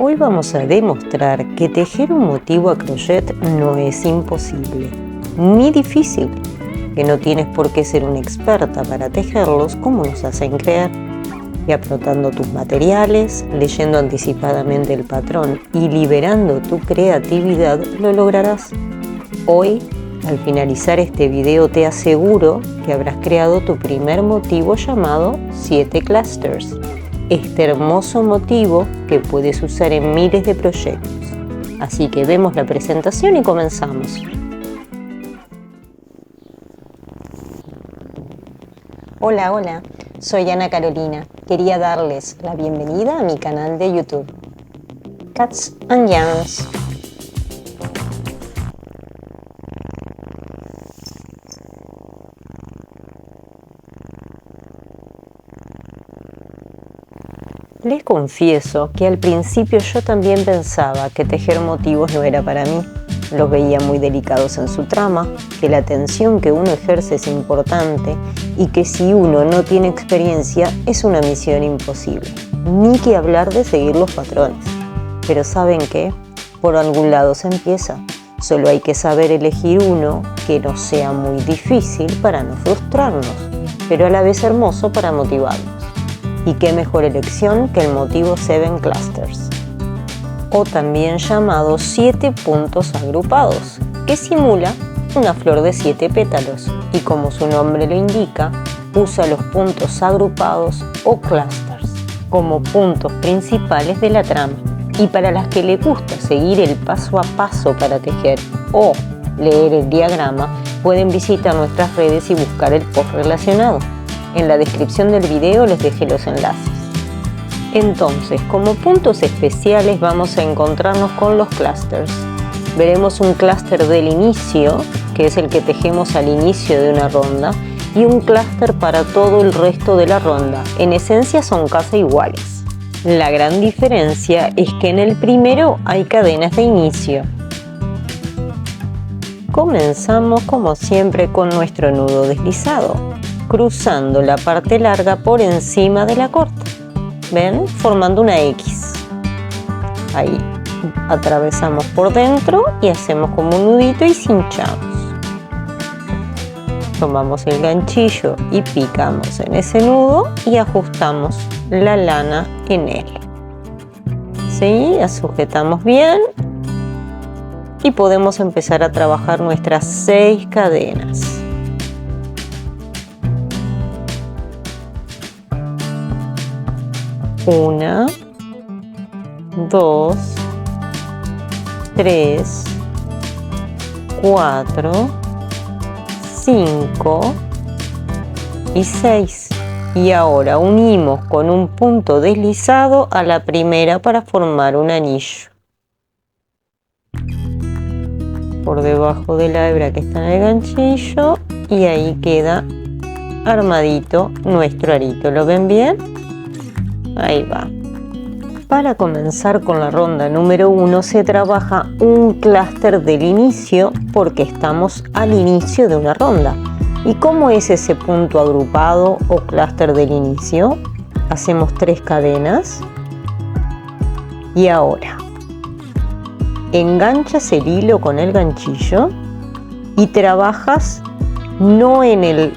Hoy vamos a demostrar que tejer un motivo a crochet no es imposible, ni difícil, que no tienes por qué ser una experta para tejerlos como nos hacen creer. Y aprotando tus materiales, leyendo anticipadamente el patrón y liberando tu creatividad, lo lograrás. Hoy, al finalizar este video, te aseguro que habrás creado tu primer motivo llamado 7 clusters. Este hermoso motivo que puedes usar en miles de proyectos. Así que vemos la presentación y comenzamos. Hola, soy Ana Carolina. Quería darles la bienvenida a mi canal de YouTube, Cats and Yarns. Les confieso que al principio yo también pensaba que tejer motivos no era para mí. Los veía muy delicados en su trama, que la atención que uno ejerce es importante y que si uno no tiene experiencia es una misión imposible. Ni que hablar de seguir los patrones. Pero ¿saben qué? Por algún lado se empieza. Solo hay que saber elegir uno que no sea muy difícil para no frustrarnos, pero a la vez hermoso para motivarnos. Y qué mejor elección que el motivo 7 clusters, o también llamado 7 puntos agrupados, que simula una flor de 7 pétalos y, como su nombre lo indica, usa los puntos agrupados o clusters como puntos principales de la trama. Y para las que les gusta seguir el paso a paso para tejer o leer el diagrama, pueden visitar nuestras redes y buscar el post relacionado. En la descripción del video les dejé los enlaces. Entonces, como puntos especiales vamos a encontrarnos con los clusters. Veremos un clúster del inicio, que es el que tejemos al inicio de una ronda, y un clúster para todo el resto de la ronda. En esencia son casi iguales. La gran diferencia es que en el primero hay cadenas de inicio. Comenzamos como siempre con nuestro nudo deslizado, cruzando la parte larga por encima de la corta. ¿Ven? Formando una X. Ahí atravesamos por dentro y hacemos como un nudito y cinchamos. Tomamos el ganchillo y picamos en ese nudo y ajustamos la lana en él. ¿Sí? La sujetamos bien y podemos empezar a trabajar nuestras 6 cadenas. 1, 2, 3, 4, 5 y 6. Y ahora unimos con un punto deslizado a la primera para formar un anillo. Por debajo de la hebra que está en el ganchillo, y ahí queda armadito nuestro arito. ¿Lo ven bien? Ahí va. Para comenzar con la ronda número 1 se trabaja un clúster del inicio porque estamos al inicio de una ronda. ¿Y cómo es ese punto agrupado o clúster del inicio? Hacemos 3 cadenas y ahora enganchas el hilo con el ganchillo y trabajas no en el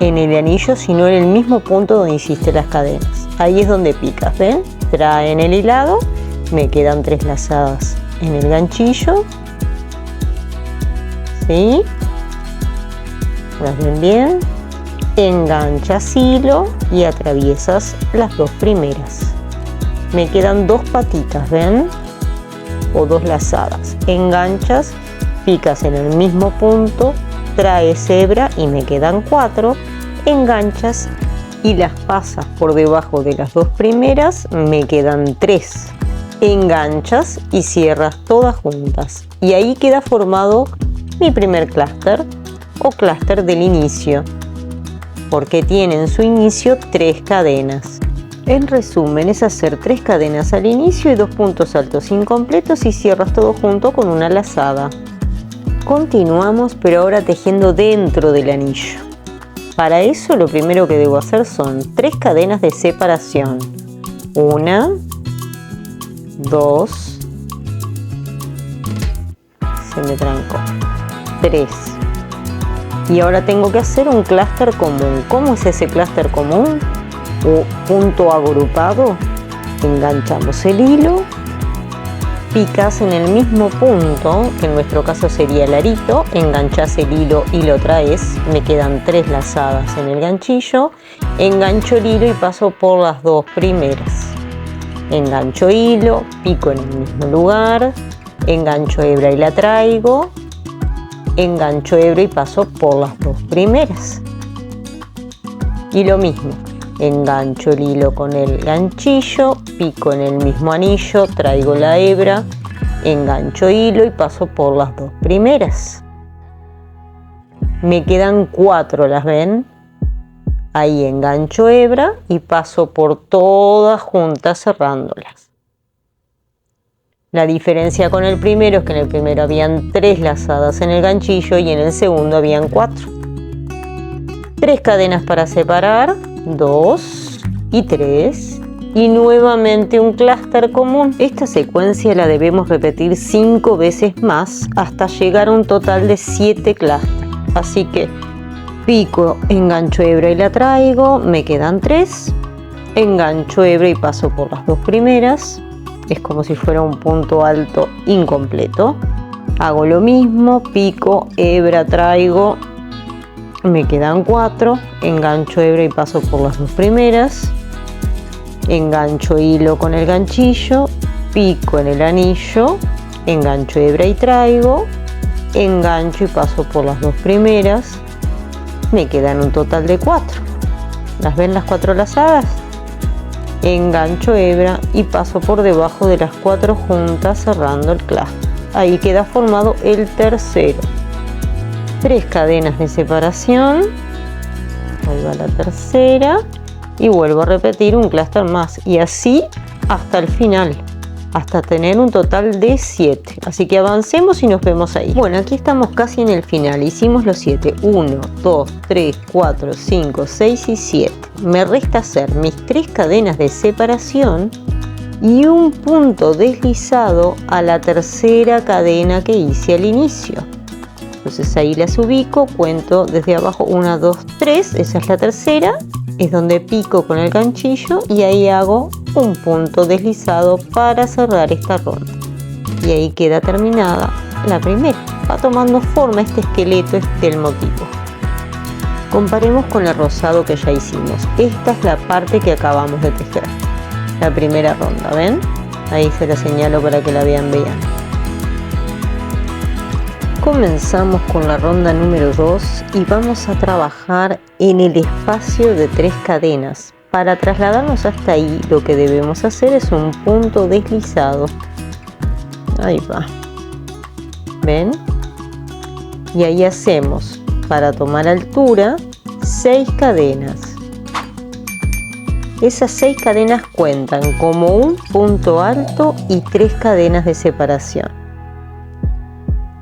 anillo, sino en el mismo punto donde hiciste las cadenas. Ahí es donde picas, ¿ven? Traen el hilado, me quedan 3 lazadas en el ganchillo. ¿Sí? ¿Las ven bien? Enganchas hilo y atraviesas las 2 primeras. Me quedan 2 patitas, ¿ven? O 2 lazadas. Enganchas, picas en el mismo punto, traes hebra y me quedan 4. Enganchas y las pasas por debajo de las 2 primeras, me quedan 3. Enganchas y cierras todas juntas. Y ahí queda formado mi primer clúster o clúster del inicio, porque tiene en su inicio 3 cadenas. En resumen, es hacer 3 cadenas al inicio y 2 puntos altos incompletos y cierras todo junto con una lazada. Continuamos, pero ahora tejiendo dentro del anillo. Para eso lo primero que debo hacer son 3 cadenas de separación. 1, 2, se me trancó, 3. Y ahora tengo que hacer un clúster común. ¿Cómo es ese clúster común? O punto agrupado. Enganchamos el hilo, picas en el mismo punto, que en nuestro caso sería el arito, enganchas el hilo y lo traes. Me quedan 3 lazadas en el ganchillo, engancho el hilo y paso por las 2 primeras. Engancho hilo, pico en el mismo lugar, engancho hebra y la traigo, engancho hebra y paso por las 2 primeras. Y lo mismo, engancho el hilo con el ganchillo, pico en el mismo anillo, traigo la hebra, engancho hilo y paso por las 2 primeras. Me quedan 4, ¿las ven? Ahí engancho hebra y paso por todas juntas cerrándolas. La diferencia con el primero es que en el primero habían 3 lazadas en el ganchillo y en el segundo habían 4. 3 cadenas para separar, 2 y 3, y nuevamente un clúster común. Esta secuencia la debemos repetir 5 veces más hasta llegar a un total de 7 clústeres. Así que pico, engancho hebra y la traigo, me quedan 3, engancho hebra y paso por las 2 primeras, es como si fuera un punto alto incompleto. Hago lo mismo, pico, hebra, traigo, me quedan 4, engancho hebra y paso por las 2 primeras, engancho hilo con el ganchillo, pico en el anillo, engancho hebra y traigo, engancho y paso por las 2 primeras, me quedan un total de 4. ¿Las ven las 4 lazadas? Engancho hebra y paso por debajo de las 4 juntas cerrando el clúster. Ahí queda formado el tercero. 3 cadenas de separación, ahí va la tercera y vuelvo a repetir un clúster más y así hasta el final, hasta tener un total de 7. Así que avancemos y nos vemos ahí. Bueno, aquí estamos casi en el final, hicimos los 7, 1, 2, 3, 4, 5, 6 y 7. Me resta hacer mis 3 cadenas de separación y un punto deslizado a la tercera cadena que hice al inicio. Entonces ahí las ubico, cuento desde abajo 1, 2, 3, esa es la tercera, es donde pico con el ganchillo y ahí hago un punto deslizado para cerrar esta ronda. Y ahí queda terminada la primera. Va tomando forma este esqueleto del motivo. Comparemos con el rosado que ya hicimos. Esta es la parte que acabamos de tejer. La primera ronda, ¿ven? Ahí se la señalo para que la vean bien. Comenzamos con la ronda número 2 y vamos a trabajar en el espacio de 3 cadenas. Para trasladarnos hasta ahí, lo que debemos hacer es un punto deslizado. Ahí va. ¿Ven? Y ahí hacemos, para tomar altura, 6 cadenas. Esas 6 cadenas cuentan como un punto alto y 3 cadenas de separación.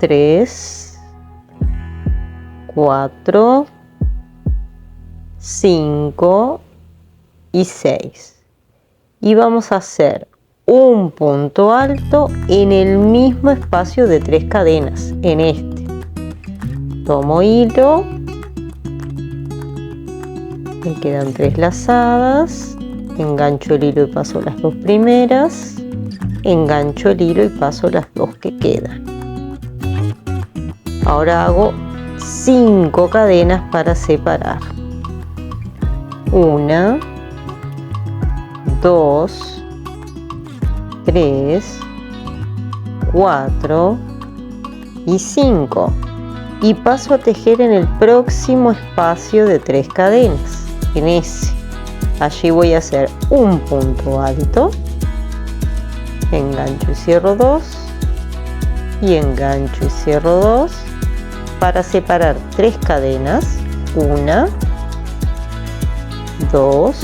3, 4, 5 y 6. Y vamos a hacer un punto alto en el mismo espacio de 3 cadenas, en este. Tomo hilo, me quedan 3 lazadas, engancho el hilo y paso las 2 primeras, engancho el hilo y paso las 2 que quedan. Ahora hago 5 cadenas para separar. 1, 2, 3, 4 y 5. Y paso a tejer en el próximo espacio de 3 cadenas, en ese. Allí voy a hacer un punto alto, engancho y cierro 2, y engancho y cierro 2, para separar 3 cadenas, 1, 2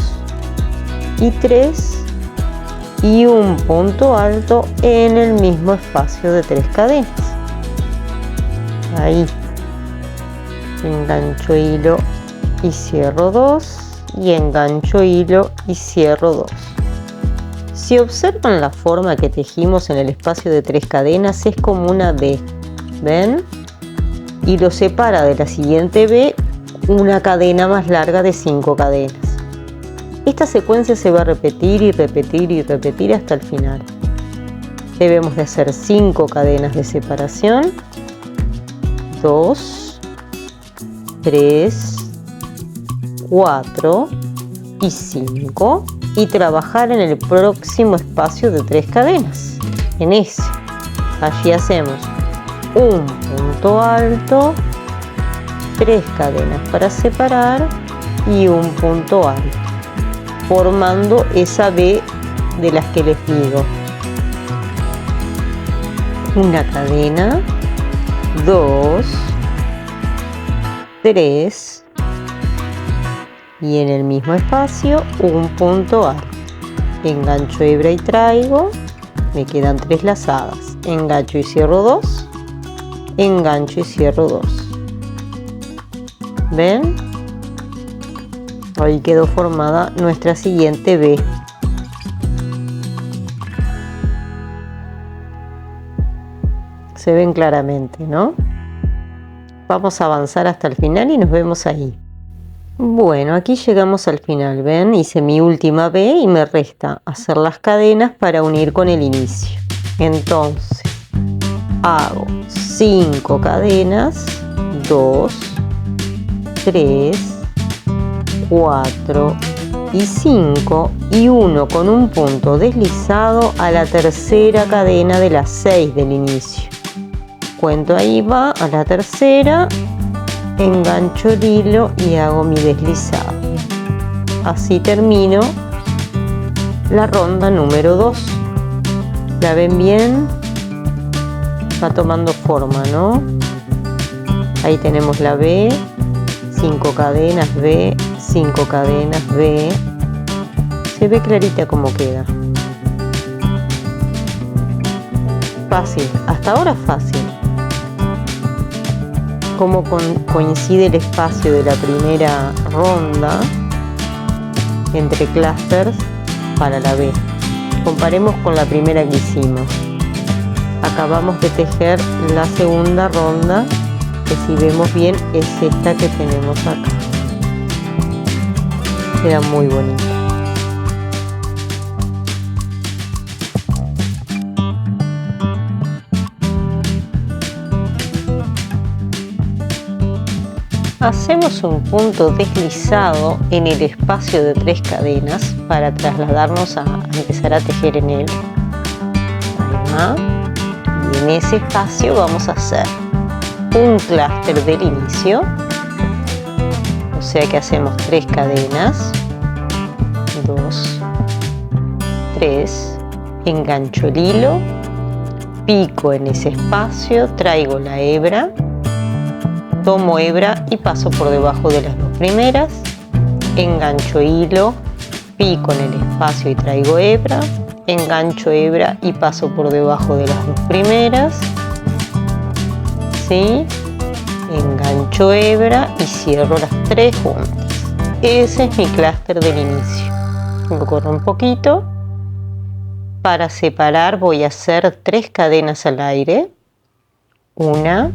y 3, y un punto alto en el mismo espacio de 3 cadenas. Ahí. Engancho hilo y cierro 2, y engancho hilo y cierro 2. Si observan la forma que tejimos en el espacio de 3 cadenas, es como una V, ¿ven? Y lo separa de la siguiente V una cadena más larga de 5 cadenas. Esta secuencia se va a repetir y repetir y repetir hasta el final. Debemos de hacer 5 cadenas de separación, 2, 3, 4 y 5, y trabajar en el próximo espacio de 3 cadenas, en ese. Allí hacemos un punto alto, 3 cadenas para separar y un punto alto, formando esa V de las que les digo. Una cadena, 2, 3 y en el mismo espacio un punto alto. Engancho hebra y traigo, me quedan 3 lazadas. Engancho y cierro 2, engancho y cierro 2. ¿Ven? Ahí quedó formada nuestra siguiente V. Se ven claramente, ¿no? Vamos a avanzar hasta el final y nos vemos ahí. Bueno, aquí llegamos al final, ¿ven? Hice mi última V y me resta hacer las cadenas para unir con el inicio. Entonces, hago 5 cadenas, 2, 3, 4 y 5 y uno con un punto deslizado a la tercera cadena de las 6 del inicio. Cuento ahí va a la tercera, engancho el hilo y hago mi deslizado. Así termino la ronda número 2. ¿La ven bien? Va tomando forma, ¿no? Ahí tenemos la V, 5 cadenas V, 5 cadenas V. Se ve clarita como queda. Fácil, hasta ahora fácil. Cómo coincide el espacio de la primera ronda entre clústeres para la V. Comparemos con la primera que hicimos. Acabamos de tejer la segunda ronda, que si vemos bien es esta que tenemos acá. Queda muy bonita. Hacemos un punto deslizado en el espacio de 3 cadenas para trasladarnos a empezar a tejer en él. Ahí va. Y en ese espacio vamos a hacer un clúster del inicio. O sea que hacemos 3 cadenas, 2, 3, engancho el hilo, pico en ese espacio, traigo la hebra, tomo hebra y paso por debajo de las 2 primeras, engancho hilo, pico en el espacio y traigo hebra, engancho hebra y paso por debajo de las 2 primeras, ¿sí? Engancho hebra y cierro las 3 juntas. Ese es mi clúster del inicio. Lo corro un poquito. Para separar voy a hacer 3 cadenas al aire, 1,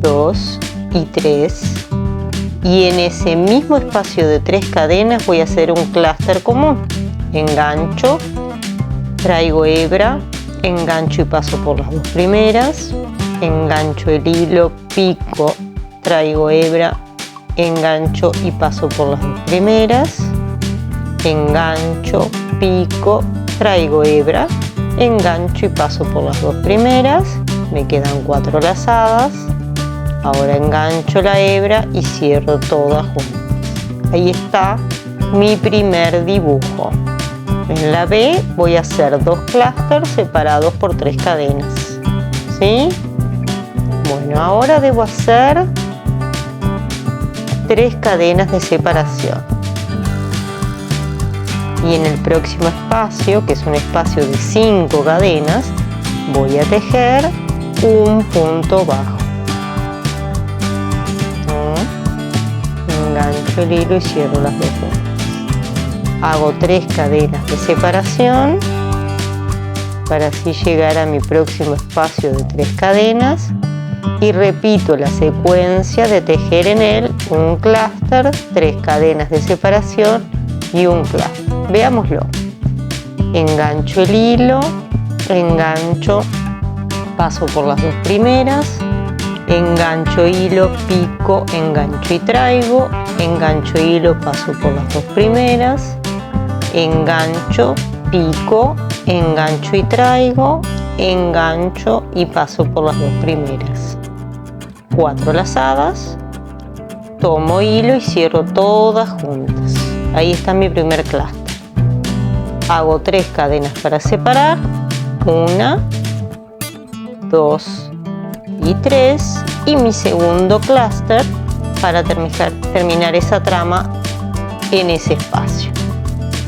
2 y 3, y en ese mismo espacio de 3 cadenas voy a hacer un clúster común. Engancho, traigo hebra, engancho y paso por las 2 primeras, engancho el hilo, pico, traigo hebra, engancho y paso por las 2 primeras, engancho, pico, traigo hebra, engancho y paso por las 2 primeras, me quedan 4 lazadas. Ahora engancho la hebra y cierro todas juntas. Ahí está mi primer dibujo. En la B voy a hacer 2 clústeres separados por 3 cadenas. ¿Sí? Bueno, ahora debo hacer 3 cadenas de separación. Y en el próximo espacio, que es un espacio de 5 cadenas, voy a tejer un punto bajo. Engancho el hilo y cierro las 2 juntas. hago 3 cadenas de separación para así llegar a mi próximo espacio de 3 cadenas y repito la secuencia de tejer en él un clúster, 3 cadenas de separación y un clúster. Veámoslo. Engancho el hilo, engancho, paso por las 2 primeras, engancho hilo, pico, engancho y traigo, engancho hilo, paso por las 2 primeras, engancho, pico, engancho y traigo, engancho y paso por las 2 primeras. 4 lazadas, tomo hilo y cierro todas juntas. Ahí está mi primer clúster. Hago 3 cadenas para separar, 1, 2 y 3, y mi segundo clúster para terminar esa trama en ese espacio.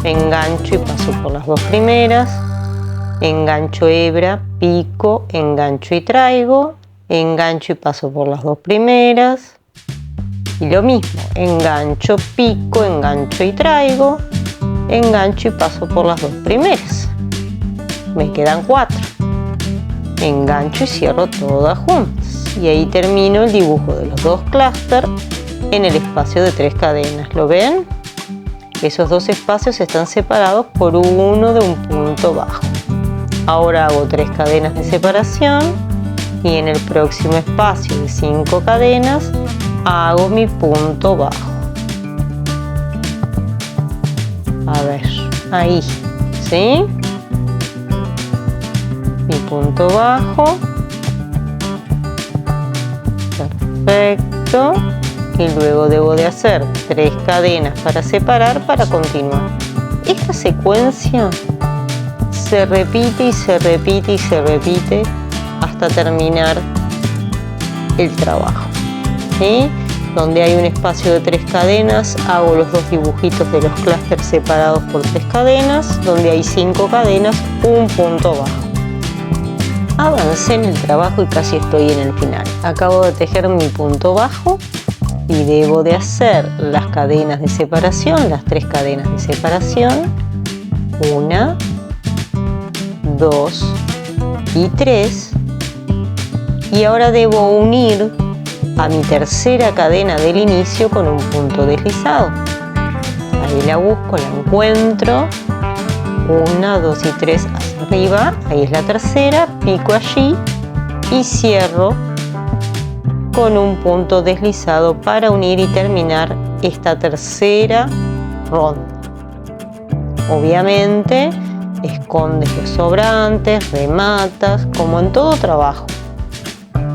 Engancho y paso por las 2 primeras, engancho hebra, pico, engancho y traigo, engancho y paso por las 2 primeras, y lo mismo, engancho, pico, engancho y traigo, engancho y paso por las 2 primeras. Me quedan 4. Engancho y cierro todas juntas. Y ahí termino el dibujo de los 2 clústeres en el espacio de 3 cadenas. ¿Lo ven? Esos 2 espacios están separados por uno de un punto bajo. Ahora hago 3 cadenas de separación y en el próximo espacio de 5 cadenas hago mi punto bajo. A ver, ahí, ¿sí? Mi punto bajo. Perfecto. Y luego debo de hacer 3 cadenas para separar para continuar. Esta secuencia se repite y se repite y se repite hasta terminar el trabajo, ¿sí? Donde hay un espacio de 3 cadenas, hago los 2 dibujitos de los clústeres separados por 3 cadenas. Donde hay 5 cadenas, un punto bajo. Avancé en el trabajo y casi estoy en el final. Acabo de tejer mi punto bajo y debo de hacer las cadenas de separación, las 3 cadenas de separación. 1, 2 y 3. Y ahora debo unir a mi tercera cadena del inicio con un punto deslizado. Ahí la busco, la encuentro. 1, 2 y 3 hacia arriba. Ahí es la tercera. Pico allí y cierro con un punto deslizado para unir y terminar esta tercera ronda. Obviamente escondes los sobrantes, rematas, como en todo trabajo.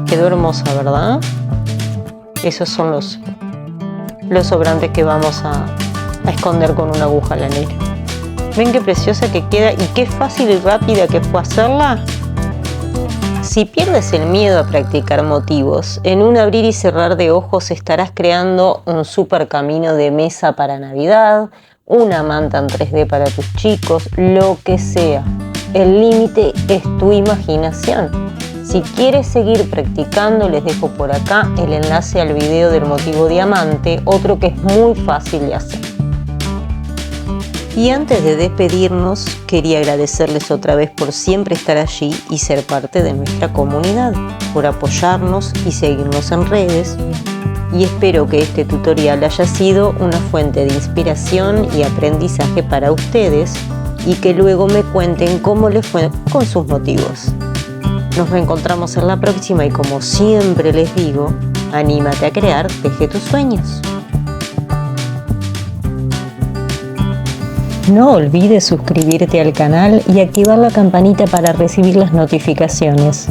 Quedó hermosa, ¿verdad? Esos son los sobrantes que vamos a esconder con una aguja lanera. ¿Ven qué preciosa que queda y qué fácil y rápida que fue hacerla? Si pierdes el miedo a practicar motivos, en un abrir y cerrar de ojos estarás creando un super camino de mesa para Navidad, una manta en 3D para tus chicos, lo que sea. El límite es tu imaginación. Si quieres seguir practicando, les dejo por acá el enlace al video del motivo diamante, otro que es muy fácil de hacer. Y antes de despedirnos, quería agradecerles otra vez por siempre estar allí y ser parte de nuestra comunidad, por apoyarnos y seguirnos en redes. Y espero que este tutorial haya sido una fuente de inspiración y aprendizaje para ustedes y que luego me cuenten cómo les fue con sus motivos. Nos reencontramos en la próxima y como siempre les digo, anímate a crear, teje tus sueños. No olvides suscribirte al canal y activar la campanita para recibir las notificaciones.